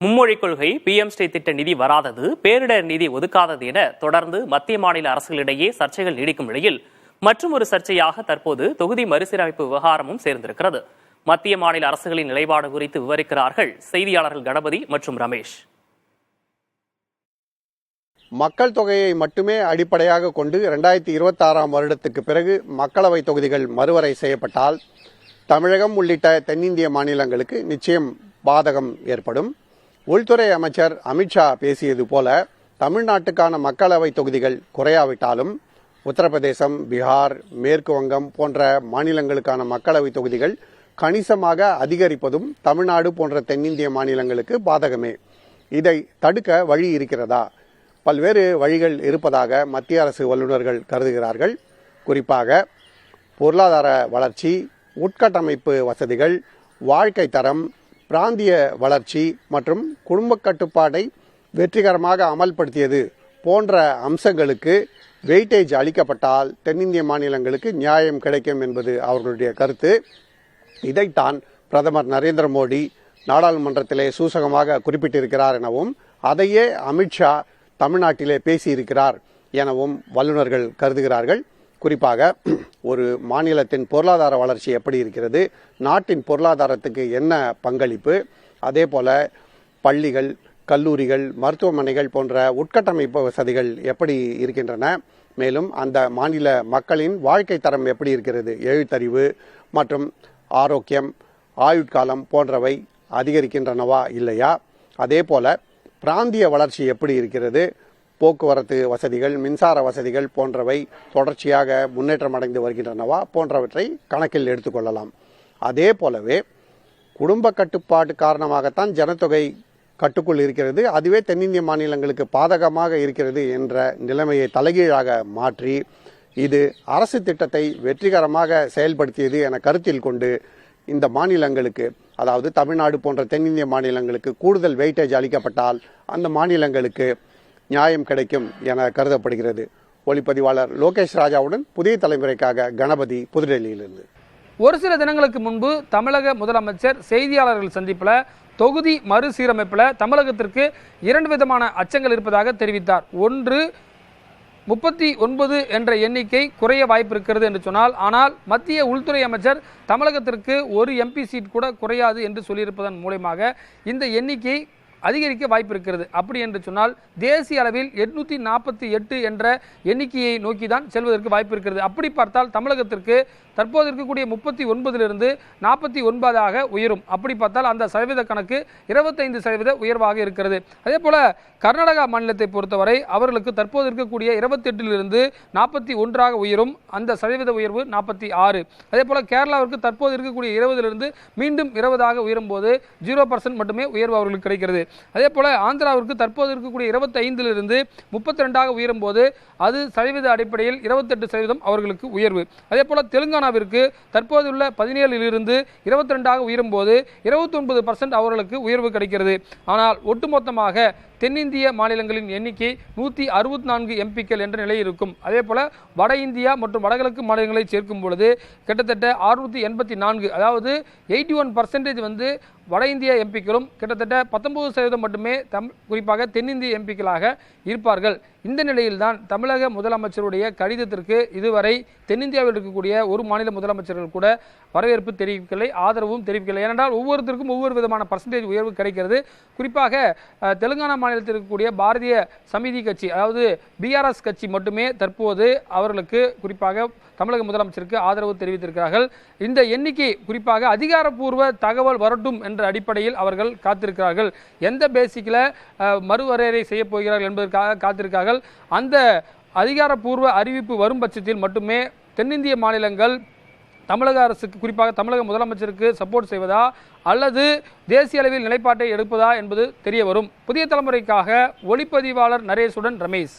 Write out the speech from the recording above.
மும்மொழிக் கொள்கை, பிஎம் ஸ்ரீ திட்ட நிதி வராதது, பேரிடர் நிதி ஒதுக்காதது என தொடர்ந்து மத்திய மாநில அரசுகளிடையே சர்ச்சைகள் நீடிக்கும் நிலையில் மற்றும் ஒரு சர்ச்சையாக தற்போது தொகுதி மறுசீரமைப்பு விவகாரமும் சேர்ந்திருக்கிறது. மத்திய மாநில அரசுகளின் நிலைப்பாடு குறித்து விவரிக்கிறார்கள் செய்தியாளர்கள் கணபதி மற்றும் ரமேஷ். மக்கள் தொகையை மட்டுமே அடிப்படையாக கொண்டு 2026ஆம் வருடத்துக்கு பிறகு மக்களவை தொகுதிகள் மறுவரை செய்யப்பட்டால் தமிழகம் உள்ளிட்ட தென்னிந்திய மாநிலங்களுக்கு நிச்சயம் பாதகம் ஏற்படும். உள்துறை அமைச்சர் அமித்ஷா பேசியது போல தமிழ்நாட்டுக்கான மக்களவை தொகுதிகள் குறையாவிட்டாலும் உத்தரப்பிரதேசம், பீகார், மேற்கு வங்கம் போன்ற மாநிலங்களுக்கான மக்களவை தொகுதிகள் கணிசமாக அதிகரிப்பதும் தமிழ்நாடு போன்ற தென்னிந்திய மாநிலங்களுக்கு பாதகமே. இதை தடுக்க வழி இருக்கிறதா? பல்வேறு வழிகள் இருப்பதாக மத்திய அரசு வல்லுநர்கள் கருதுகிறார்கள். குறிப்பாக பொருளாதார வளர்ச்சி, உட்கட்டமைப்பு வசதிகள், வாழ்க்கை தரம், பிராந்திய வளர்ச்சி மற்றும் குடும்ப கட்டுப்பாட்டை வெற்றிகரமாக அமல்படுத்தியது போன்ற அம்சங்களுக்கு வெயிட்டேஜ் அளிக்கப்பட்டால் தென்னிந்திய மாநிலங்களுக்கு நியாயம் கிடைக்கும் என்பது அவர்களுடைய கருத்து. இதைத்தான் பிரதமர் நரேந்திர மோடி நாடாளுமன்றத்திலே சூசகமாக குறிப்பிட்டிருக்கிறார் எனவும் அதையே அமித்ஷா தமிழ்நாட்டிலே பேசியிருக்கிறார் எனவும் வல்லுநர்கள் கருதுகிறார்கள். குறிப்பாக ஒரு மாநிலத்தின் பொருளாதார வளர்ச்சி எப்படி இருக்கிறது, நாட்டின் பொருளாதாரத்துக்கு என்ன பங்களிப்பு, அதே போல பள்ளிகள், கல்லூரிகள், மருத்துவமனைகள் போன்ற உட்கட்டமைப்பு வசதிகள் எப்படி இருக்கின்றன, மேலும் அந்த மாநில மக்களின் வாழ்க்கை தரம் எப்படி இருக்கிறது, எழுத்தறிவு மற்றும் ஆரோக்கியம், ஆயுட்காலம் போன்றவை அதிகரிக்கின்றனவா இல்லையா, அதே போல பிராந்திய வளர்ச்சி எப்படி இருக்கிறது, போக்குவரத்து வசதிகள், மின்சார வசதிகள் போன்றவை தொடர்ச்சியாக முன்னேற்றம் அடைந்து வருகின்றனவா போன்றவற்றை கணக்கில் எடுத்துக்கொள்ளலாம். அதே போலவே குடும்ப கட்டுப்பாடு காரணமாகத்தான் ஜனத்தொகை கட்டுக்குள் இருக்கிறது, அதுவே தென்னிந்திய மாநிலங்களுக்கு பாதகமாக இருக்கிறது என்ற நிலைமையை தலைகீழாக மாற்றி இது அரசு திட்டத்தை வெற்றிகரமாக செயல்படுத்தியது என கருத்தில் கொண்டு இந்த மாநிலங்களுக்கு, அதாவது தமிழ்நாடு போன்ற தென்னிந்திய மாநிலங்களுக்கு கூடுதல் வெயிட்டேஜ் அளிக்கப்பட்டால் அந்த மாநிலங்களுக்கு நியாயம் கிடைக்கும் என கருதப்படுகிறது. ஒளிப்பதிவாளர் லோகேஷ் ராஜாவுடன் புதிய தலைமுறைக்காக கணபதி, புதுடெல்லியிலிருந்து. ஒரு சில தினங்களுக்கு முன்பு தமிழக முதலமைச்சர் செய்தியாளர்கள் சந்திப்பில் தொகுதி மறுசீரமைப்பில் தமிழகத்திற்கு 2 விதமான அச்சங்கள் இருப்பதாக தெரிவித்தார். ஒன்று, 39 என்ற எண்ணிக்கை குறைய வாய்ப்பு இருக்கிறது என்று சொன்னால், ஆனால் மத்திய உள்துறை அமைச்சர் தமிழகத்திற்கு ஒரு எம்பி சீட் கூட குறையாது என்று சொல்லியிருப்பதன் மூலமாக இந்த எண்ணிக்கை அதிகரிக்க வாய்ப்பு இருக்கிறது. அப்படி என்று சொன்னால் தேசிய அளவில் 848 என்ற எண்ணிக்கையை நோக்கி தான் செல்வதற்கு வாய்ப்பு இருக்கிறது. அப்படி பார்த்தால் தமிழகத்திற்கு தற்போது இருக்கக்கூடிய 39 49 உயரும். அப்படி பார்த்தால் அந்த சதவீத கணக்கு 25% உயர்வாக இருக்கிறது. அதே போல கர்நாடகா மாநிலத்தை பொறுத்தவரை அவர்களுக்கு தற்போது இருக்கக்கூடிய 28 41 உயரும். அந்த சதவீத உயர்வு 46. அதே போல கேரளாவிற்கு தற்போது இருக்கக்கூடிய 20 மீண்டும் 20 உயரும் போது 0% மட்டுமே உயர்வு அவர்களுக்கு கிடைக்கிறது. அதே போல ஆந்திராவிற்கு தற்போது இருக்கக்கூடிய 25 32 உயரும் போது அது சதவீத அடிப்படையில் 28% அவர்களுக்கு உயர்வு. அதே போல தெலுங்கானாவிற்கு தற்போதுள்ள 17 22 உயரும் போது 29% அவர்களுக்கு உயர்வு கிடைக்கிறது. ஆனால் ஒட்டுமொத்தமாக தென்னிந்திய மாநிலங்களின் எண்ணிக்கை 164 எம்பிக்கள் என்ற நிலை இருக்கும். அதே போல வட இந்தியா மற்றும் வடகிழக்கு மாநிலங்களை சேர்க்கும் பொழுது கிட்டத்தட்ட 684, அதாவது 81% வட இந்திய எம்பிக்களும் கிட்டத்தட்ட 19% மட்டுமே குறிப்பாக தென்னிந்திய எம்பிக்களாக இருப்பார்கள். இந்த நிலையில்தான் தமிழக முதலமைச்சருடைய கடிதத்திற்கு இதுவரை தென்னிந்தியாவில் இருக்கக்கூடிய ஒரு மாநில முதலமைச்சர்கள் கூட வரவேற்பு தெரிவிக்கவில்லை, ஆதரவும் தெரிவிக்கவில்லை. ஏனென்றால் ஒவ்வொருத்தருக்கும் ஒவ்வொரு விதமான பர்சன்டேஜ் உயர்வு கிடைக்கிறது. குறிப்பாக தெலுங்கானா மாநிலத்தில் இருக்கக்கூடிய பாரதிய சமிதி கட்சி, அதாவது பிஆர்எஸ் கட்சி மட்டுமே தற்போது அவர்களுக்கு குறிப்பாக தமிழக முதலமைச்சருக்கு ஆதரவு தெரிவித்திருக்கிறார்கள். இந்த எண்ணிக்கை குறிப்பாக அதிகாரப்பூர்வ தகவல் வரட்டும் என்ற அடிப்படையில் அவர்கள் காத்திருக்கிறார்கள். எந்த பேசிக்கில் மறுவரையறை செய்ய போகிறார்கள் என்பதற்காக காத்திருக்கிறார்கள். அந்த அதிகாரப்பூர்வ அறிவிப்பு வரும் பட்சத்தில் மட்டுமே தென்னிந்திய மாநிலங்கள் தமிழக அரசுக்கு, குறிப்பாக தமிழக முதலமைச்சருக்கு சப்போர்ட் செய்வதா அல்லது தேசிய அளவில் நிலைப்பாட்டை எடுப்பதா என்பது தெரிய வரும். புதிய தலைமுறைக்காக ஒளிப்பதிவாளர் நரேஷுடன் ரமேஷ்.